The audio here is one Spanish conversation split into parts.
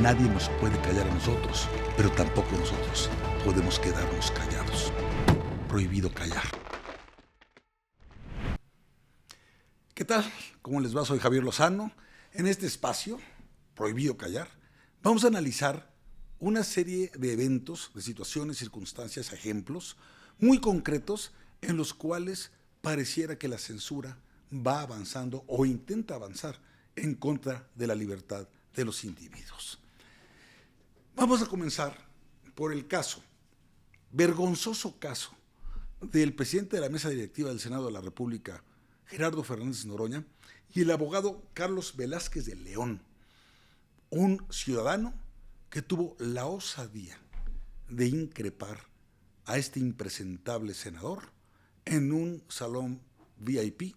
Nadie nos puede callar a nosotros, pero tampoco nosotros podemos quedarnos callados. Prohibido callar. ¿Qué tal? ¿Cómo les va? Soy Javier Lozano. En este espacio, Prohibido Callar, vamos a analizar una serie de eventos, de situaciones, circunstancias, ejemplos muy concretos en los cuales pareciera que la censura va avanzando o intenta avanzar en contra de la libertad de los individuos. Vamos a comenzar por el caso, vergonzoso caso, del presidente de la mesa directiva del Senado de la República, Gerardo Fernández Noroña, y el abogado Carlos Velázquez de León, un ciudadano que tuvo la osadía de increpar a este impresentable senador en un salón VIP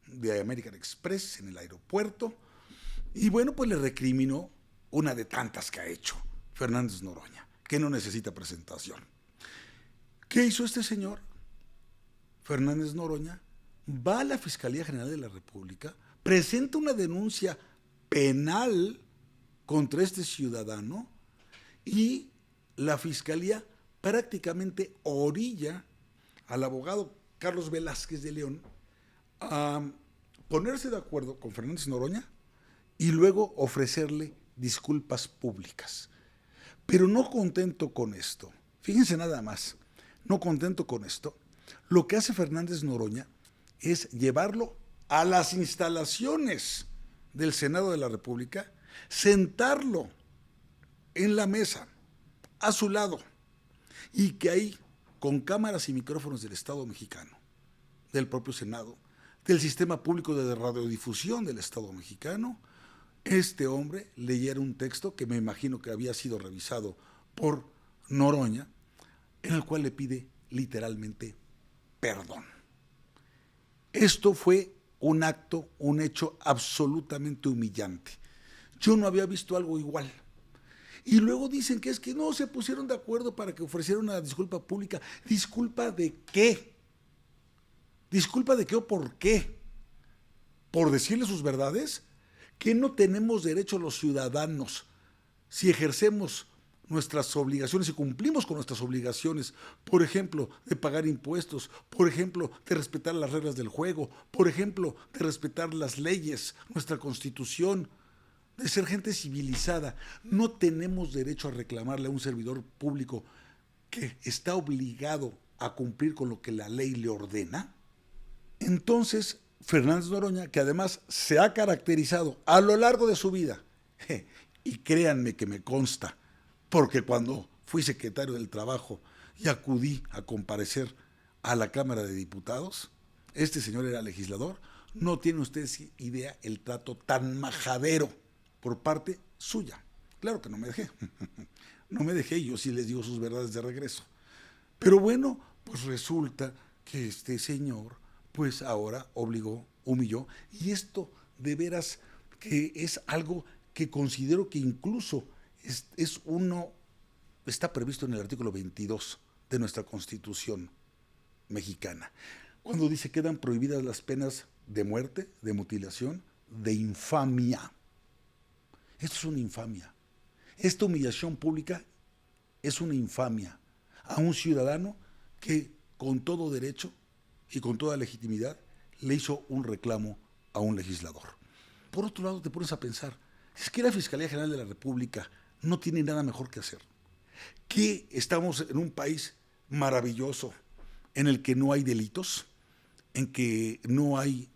de American Express en el aeropuerto, y bueno, pues le recriminó una de tantas que ha hecho Fernández Noroña, que no necesita presentación. ¿Qué hizo este señor? Fernández Noroña va a la Fiscalía General de la República, presenta una denuncia penal contra este ciudadano y la Fiscalía prácticamente orilla al abogado Carlos Velázquez de León a ponerse de acuerdo con Fernández Noroña y luego ofrecerle disculpas públicas. Pero no contento con esto, fíjense nada más, no contento con esto, lo que hace Fernández Noroña es llevarlo a las instalaciones del Senado de la República, sentarlo en la mesa, a su lado, y que ahí, con cámaras y micrófonos del Estado mexicano, del propio Senado, del Sistema Público de Radiodifusión del Estado mexicano, este hombre leyera un texto que me imagino que había sido revisado por Noroña, en el cual le pide literalmente perdón. Esto fue un acto, un hecho absolutamente humillante. Yo no había visto algo igual. Y luego dicen que es que no se pusieron de acuerdo para que ofreciera una disculpa pública. ¿Disculpa de qué? ¿Disculpa de qué o por qué? ¿Por decirle sus verdades? ¿Que no tenemos derecho los ciudadanos, si ejercemos nuestras obligaciones y cumplimos con nuestras obligaciones, por ejemplo, de pagar impuestos, por ejemplo, de respetar las reglas del juego, por ejemplo, de respetar las leyes, nuestra Constitución, de ser gente civilizada? ¿No tenemos derecho a reclamarle a un servidor público que está obligado a cumplir con lo que la ley le ordena? Entonces, Fernández Noroña, que además se ha caracterizado a lo largo de su vida, y créanme que me consta, porque cuando fui secretario del Trabajo y acudí a comparecer a la Cámara de Diputados, este señor era legislador, no tienen ustedes idea el trato tan majadero por parte suya. Claro que no me dejé, no me dejé, yo sí les digo sus verdades de regreso. Pero bueno, pues resulta que este señor, pues ahora humilló, y esto de veras que es algo que considero que incluso está previsto en el artículo 22 de nuestra Constitución mexicana, cuando dice que quedan prohibidas las penas de muerte, de mutilación, de infamia. Esto es una infamia. Esta humillación pública es una infamia a un ciudadano que con todo derecho y con toda legitimidad le hizo un reclamo a un legislador. Por otro lado, te pones a pensar, es que la Fiscalía General de la República no tiene nada mejor que hacer. Que estamos en un país maravilloso, en el que no hay delitos, en que no hay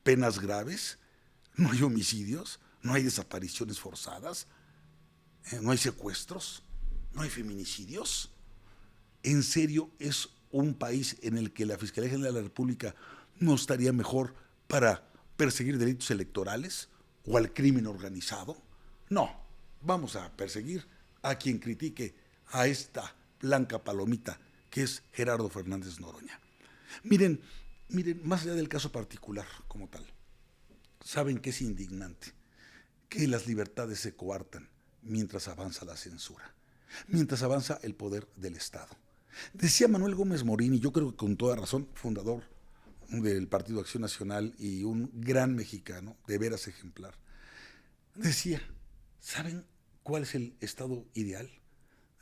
penas graves, no hay homicidios, no hay desapariciones forzadas, no hay secuestros, no hay feminicidios. ¿En serio es un país en el que la Fiscalía General de la República no estaría mejor para perseguir delitos electorales o al crimen organizado? No, vamos a perseguir a quien critique a esta blanca palomita que es Gerardo Fernández Noroña. Miren, más allá del caso particular como tal, saben que es indignante que las libertades se coartan mientras avanza la censura, mientras avanza el poder del Estado. Decía Manuel Gómez Morín, y yo creo que con toda razón, fundador del Partido Acción Nacional y un gran mexicano, de veras ejemplar, decía, ¿saben ¿cuál es el estado ideal?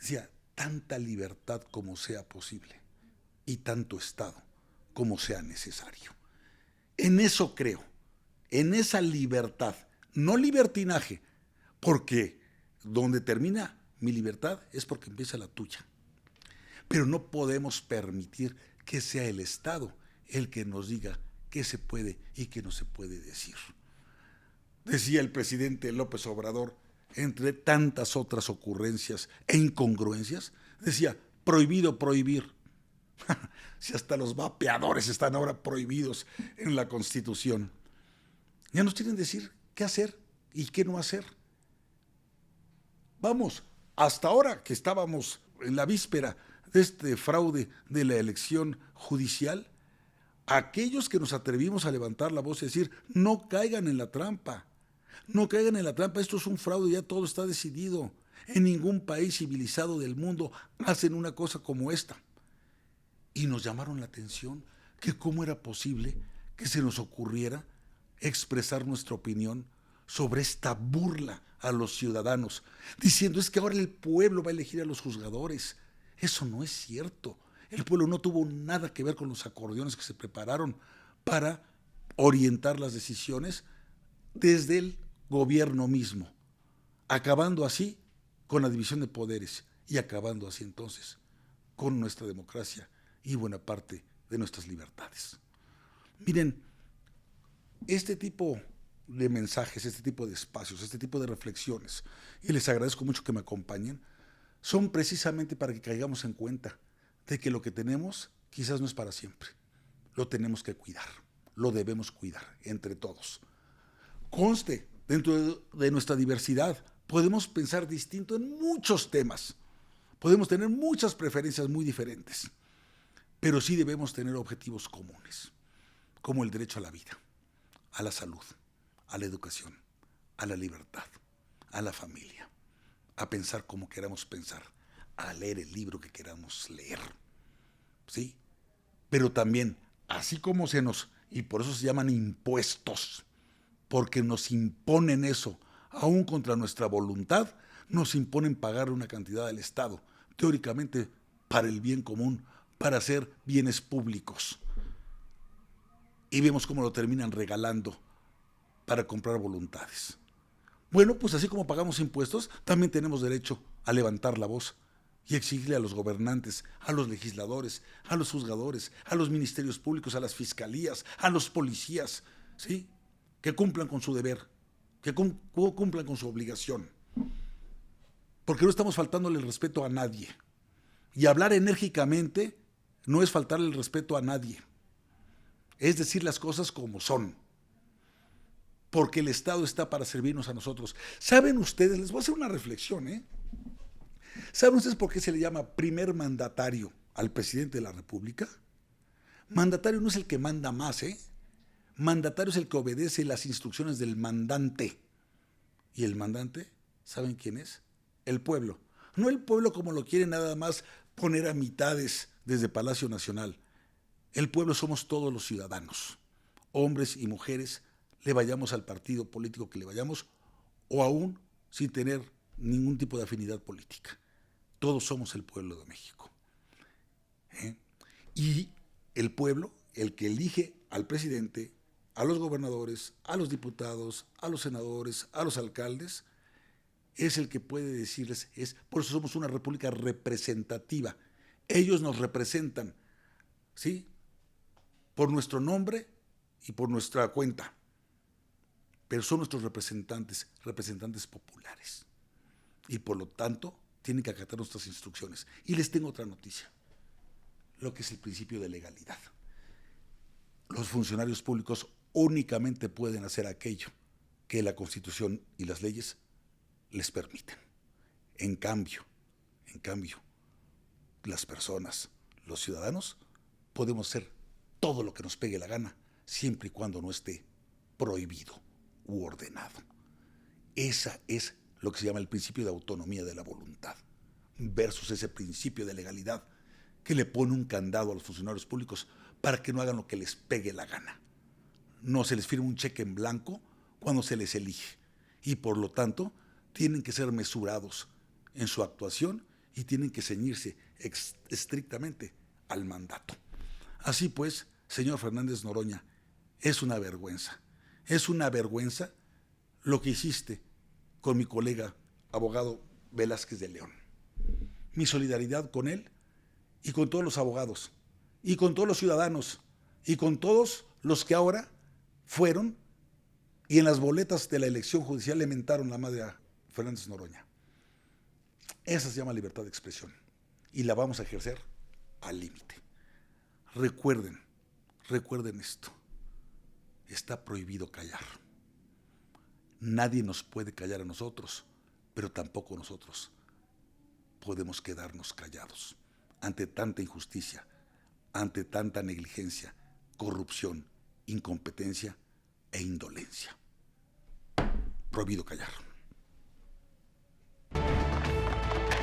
Decía, tanta libertad como sea posible y tanto Estado como sea necesario. En eso creo, en esa libertad, no libertinaje, porque donde termina mi libertad es porque empieza la tuya. Pero no podemos permitir que sea el Estado el que nos diga qué se puede y qué no se puede decir. Decía el presidente López Obrador, entre tantas otras ocurrencias e incongruencias, decía, prohibido prohibir. Si hasta los vapeadores están ahora prohibidos en la Constitución. Ya nos quieren decir qué hacer y qué no hacer. Vamos, hasta ahora que estábamos en la víspera de este fraude de la elección judicial, aquellos que nos atrevimos a levantar la voz y decir, no caigan en la trampa, no caigan en la trampa, esto es un fraude, ya todo está decidido. En ningún país civilizado del mundo hacen una cosa como esta. Y nos llamaron la atención que cómo era posible que se nos ocurriera expresar nuestra opinión sobre esta burla a los ciudadanos, diciendo es que ahora el pueblo va a elegir a los juzgadores. Eso no es cierto. El pueblo no tuvo nada que ver con los acordeones que se prepararon para orientar las decisiones desde el gobierno mismo, acabando así con la división de poderes y acabando así entonces con nuestra democracia y buena parte de nuestras libertades. Miren, este tipo de mensajes, este tipo de espacios, este tipo de reflexiones, y les agradezco mucho que me acompañen, son precisamente para que caigamos en cuenta de que lo que tenemos quizás no es para siempre. Lo tenemos que cuidar, lo debemos cuidar entre todos. Conste, dentro de nuestra diversidad podemos pensar distinto en muchos temas, podemos tener muchas preferencias muy diferentes, pero sí debemos tener objetivos comunes, como el derecho a la vida, a la salud, a la educación, a la libertad, a la familia, a pensar como queramos pensar, a leer el libro que queramos leer, ¿sí? Pero también, así como y por eso se llaman impuestos, porque nos imponen eso, aún contra nuestra voluntad, nos imponen pagar una cantidad al Estado, teóricamente para el bien común, para hacer bienes públicos. Y vemos cómo lo terminan regalando para comprar voluntades. Bueno, pues así como pagamos impuestos, también tenemos derecho a levantar la voz y exigirle a los gobernantes, a los legisladores, a los juzgadores, a los ministerios públicos, a las fiscalías, a los policías, ¿sí?, que cumplan con su deber, que cumplan con su obligación. Porque no estamos faltándole el respeto a nadie. Y hablar enérgicamente no es faltarle el respeto a nadie. Es decir las cosas como son. Porque el Estado está para servirnos a nosotros. ¿Saben ustedes? Les voy a hacer una reflexión, ¿eh? ¿Saben ustedes por qué se le llama primer mandatario al presidente de la República? Mandatario no es el que manda más, ¿eh? Mandatario es el que obedece las instrucciones del mandante. ¿Y el mandante? ¿Saben quién es? El pueblo. No el pueblo como lo quiere nada más poner a mitades desde Palacio Nacional. El pueblo somos todos los ciudadanos, hombres y mujeres, le vayamos al partido político que le vayamos, o aún sin tener ningún tipo de afinidad política. Todos somos el pueblo de México. Y el pueblo, el que elige al presidente, a los gobernadores, a los diputados, a los senadores, a los alcaldes, es el que puede decirles, por eso somos una república representativa. Ellos nos representan, ¿sí?, por nuestro nombre y por nuestra cuenta. Pero son nuestros representantes populares. Y por lo tanto, tienen que acatar nuestras instrucciones. Y les tengo otra noticia, lo que es el principio de legalidad. Los funcionarios públicos únicamente pueden hacer aquello que la Constitución y las leyes les permiten. En cambio, las personas, los ciudadanos, podemos hacer todo lo que nos pegue la gana, siempre y cuando no esté prohibido u ordenado. Esa es lo que se llama el principio de autonomía de la voluntad, versus ese principio de legalidad que le pone un candado a los funcionarios públicos para que no hagan lo que les pegue la gana. No se les firma un cheque en blanco cuando se les elige y por lo tanto tienen que ser mesurados en su actuación y tienen que ceñirse estrictamente al mandato. Así pues, señor Fernández Noroña, es una vergüenza lo que hiciste con mi colega abogado Velázquez de León. Mi solidaridad con él y con todos los abogados y con todos los ciudadanos y con todos los que ahora fueron y en las boletas de la elección judicial le mentaron la madre a Fernández Noroña. Esa se llama libertad de expresión y la vamos a ejercer al límite. Recuerden esto. Está prohibido callar. Nadie nos puede callar a nosotros, pero tampoco nosotros podemos quedarnos callados ante tanta injusticia, ante tanta negligencia, corrupción, incompetencia e indolencia. Prohibido callar.